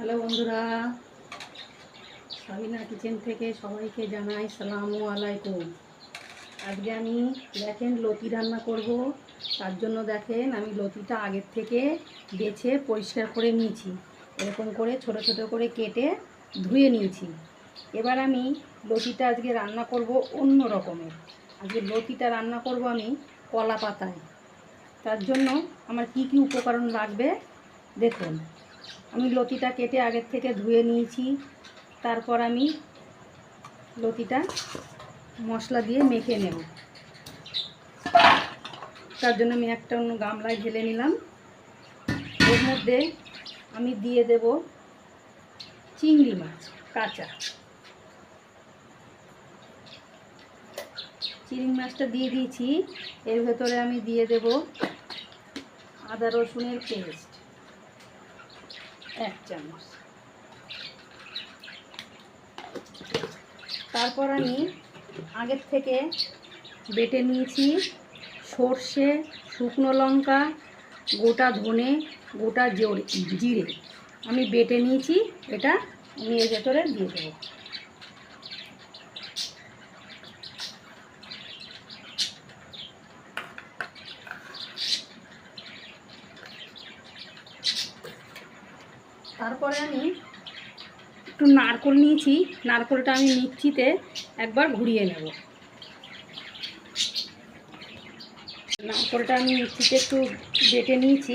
Hello বন্ধুরা, Sabina kitchen থেকে সবাইকে জানাই সালামু আলাইকুম। আজকে আমি দেখেন লতি রান্না করব। তার জন্য দেখেন আমি লতিটা আগের থেকে বেছে পরিষ্কার করে নিয়েছি, এরকম করে ছোট ছোট করে কেটে ধুয়ে নিয়েছি। এবার আমি লতিটা আজকে রান্না করব অন্য রকমের। আজকে লতিটা রান্না করব আমি কলা পাতায়। তার জন্য আমার কি কি উপকরণ লাগবে দেখুন। আমি লতিটা কেটে আগের থেকে ধুয়ে নিয়েছি। তারপর আমি লতিটা মশলা দিয়ে মেখে নেব। তার জন্য আমি একটা অন্য গামলায় ঢেলে নিলাম। এর মধ্যে আমি দিয়ে দেব চিংড়ি মাছ কাঁচা। চিংড়ি মাছটা দিয়ে দিয়েছি। এর ভেতরে আমি দিয়ে দেব আদা রসুনের পেস্ট 1 চামচ। তারপর আমি আগের থেকে বেটে নিয়েছি সর্ষে, শুকনো লঙ্কা, গোটা ধনে, গোটা জিরে আমি বেটে নিয়েছি। এটা আমি এর ভেতরে দিয়ে দেবো। তারপরে আমি একটু নারকেল নিয়েছি, নারকেলটা আমি মিক্সিতে একবার ঘুরিয়ে নেব। নারকেলটা আমি মিক্সিতে একটু বেটে নিয়েছি,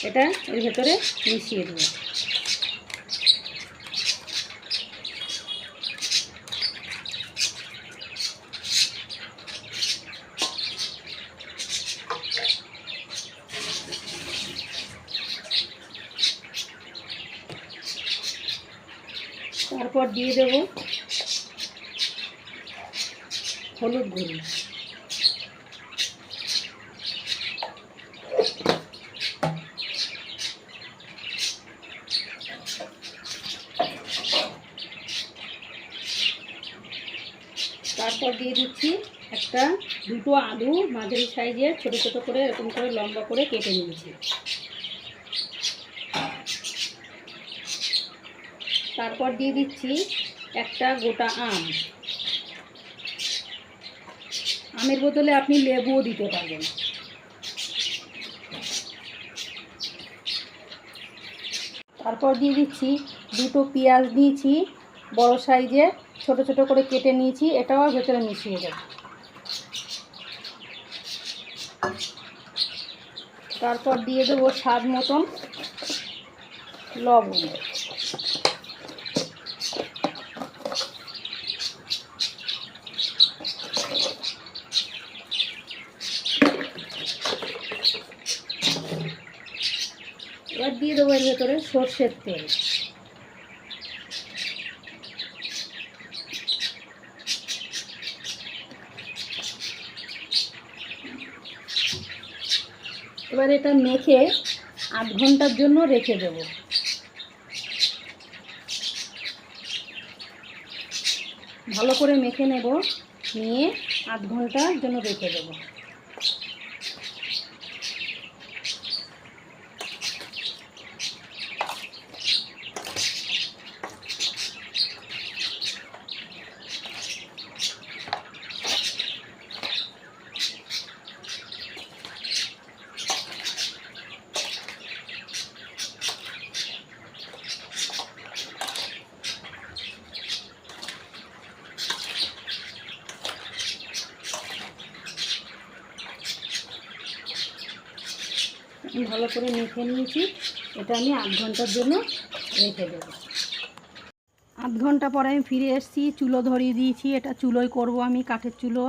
এটা এর ভেতরে মিশিয়ে দেব। তারপর দিয়ে দেব হলুদ গুঁড়ো, তারপর দিয়ে দিচ্ছি দুটো আলু মাঝারি সাইজের ছোট ছোট করে এরকম করে লম্বা করে কেটে নিয়েছি। তারপর দিয়ে দিচ্ছি একটা গোটা আম। আমের বদলে আপনি লেবুও দিতে পারবেন। তারপর দিয়ে দিচ্ছি দুটো পেঁয়াজ নিয়েছি বড় সাইজের, ছোট ছোট করে কেটে নিয়েছি, এটাও ভেতরে মিশিয়ে দেব। তারপর দিয়ে দেবো স্বাদ মতন লবণ। এবার দিয়ে দেবো এর ভেতরে সর্ষের তেল। এবার এটা মেখে 8 ঘন্টার জন্য রেখে দেব। ভালো করে মেখে নেব, নিয়ে 8 ঘন্টার জন্য রেখে দেব। ভালো করে মেখে নিয়েছি, এটা আমি 8 ঘন্টার জন্য রেখে দেব। 8 ঘন্টা পরে আমি ফিরে এসেছি, চুলো ধরিয়ে দিয়েছি। এটা চুলোয় করব আমি, কাঠের চুলো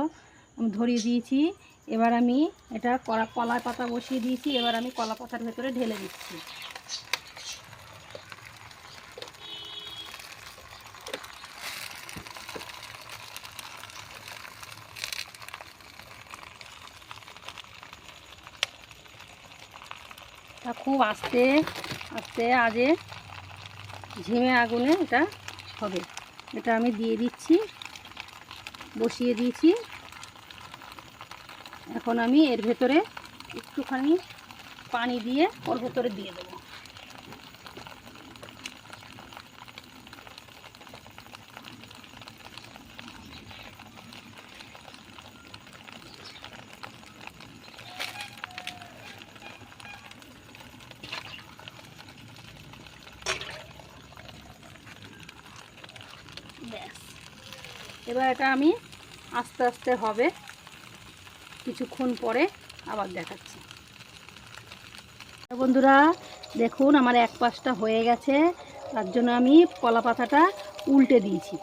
ধরিয়ে দিয়েছি। এবার আমি এটা কলা পাতা বসিয়ে দিয়েছি। এবার আমি কলা পাতার ভেতরে ঢেলে দিচ্ছি। তা খুব আস্তে আস্তে আজে ঝিমে আগুনে এটা হবে। এটা আমি দিয়ে দিচ্ছি, বসিয়ে দিয়েছি। এখন আমি এর ভেতরে একটুখানি পানি দিয়ে ওর ভেতরে দিয়ে দেবো। এবার এটা আমি আস্তে আস্তে হবে, কিছুক্ষণ পরে আবার দেখাচ্ছি। বন্ধুরা দেখুন আমার এক পাশটা হয়ে গেছে, তার জন্য আমি কলা পাতাটা উল্টে দিয়েছি।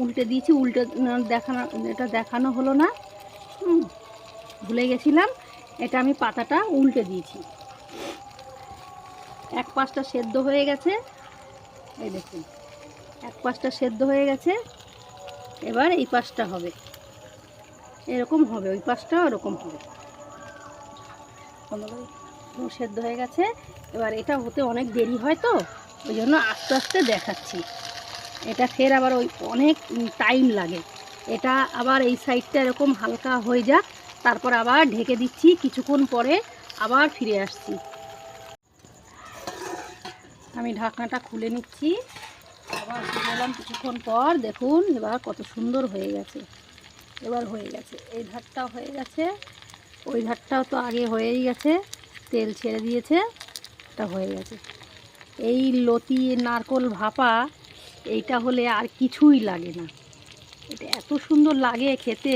উল্টে এটা দেখানো হলো না, ভুলে গেছিলাম। এটা আমি পাতাটা উল্টে দিয়েছি। এক পাশটা সেদ্ধ হয়ে গেছে, এই দেখুন এক পাশটা সেদ্ধ হয়ে গেছে। এবার এই পাশটা হবে, এরকম হবে, ওই পাশটাও এরকম হবে। সেদ্ধ হয়ে গেছে। এবার এটা হতে অনেক দেরি হয়, তো ওই জন্য আস্তে আস্তে দেখাচ্ছি। এটা ফের আবার ওই অনেক টাইম লাগে। এটা আবার এই সাইডটা এরকম হালকা হয়ে যাক, তারপর আবার ঢেকে দিচ্ছি। কিছুক্ষণ পরে আবার ফিরে আসছি। আমি ঢাকনাটা খুলে নিচ্ছি, আবার ফিরে এলাম কিছুক্ষণ পর। দেখুন এবার কত সুন্দর হয়ে গেছে। এবার হয়ে গেছে, এই ধারটাও হয়ে গেছে, ওই ধারটাও তো আগে হয়েই গেছে, তেল ছেড়ে দিয়েছে, এটা হয়ে গেছে। এই লতি নারকোল ভাপা এইটা হলে আর কিছুই লাগে না। এটা এত সুন্দর লাগে খেতে,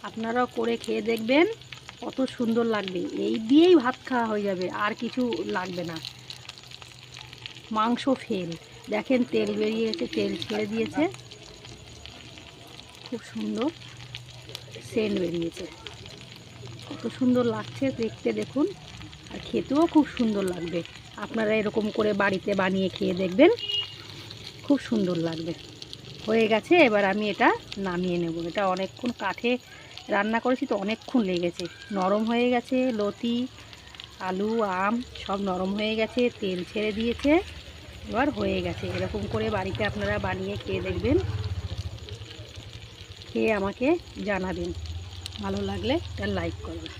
আপনারাও করে খেয়ে দেখবেন, কত সুন্দর লাগবে। এই দিয়েই ভাত খাওয়া হয়ে যাবে, আর কিছু লাগবে না। মাংস ফেল, দেখেন তেল বেরিয়েছে, তেল ছেড়ে দিয়েছে, খুব সুন্দর সেন্ট বেরিয়েছে, কত সুন্দর লাগছে দেখতে দেখুন। আর খেতেও খুব সুন্দর লাগবে। আপনারা এরকম করে বাড়িতে বানিয়ে খেয়ে দেখবেন, খুব সুন্দর লাগবে। হয়ে গেছে, এবার আমি এটা নামিয়ে নেব। এটা অনেকক্ষণ কাঠে রান্না করেছি তো অনেকক্ষণ লেগেছে। নরম হয়ে গেছে, লতি আলু আম সব নরম হয়ে গেছে, তেল ছেড়ে দিয়েছে, এবার হয়ে গেছে। এরকম করে বাড়িতে আপনারা বানিয়ে খেয়ে দেখবেন, খেয়ে আমাকে জানাবেন। ভালো লাগলে একটা লাইক করবেন।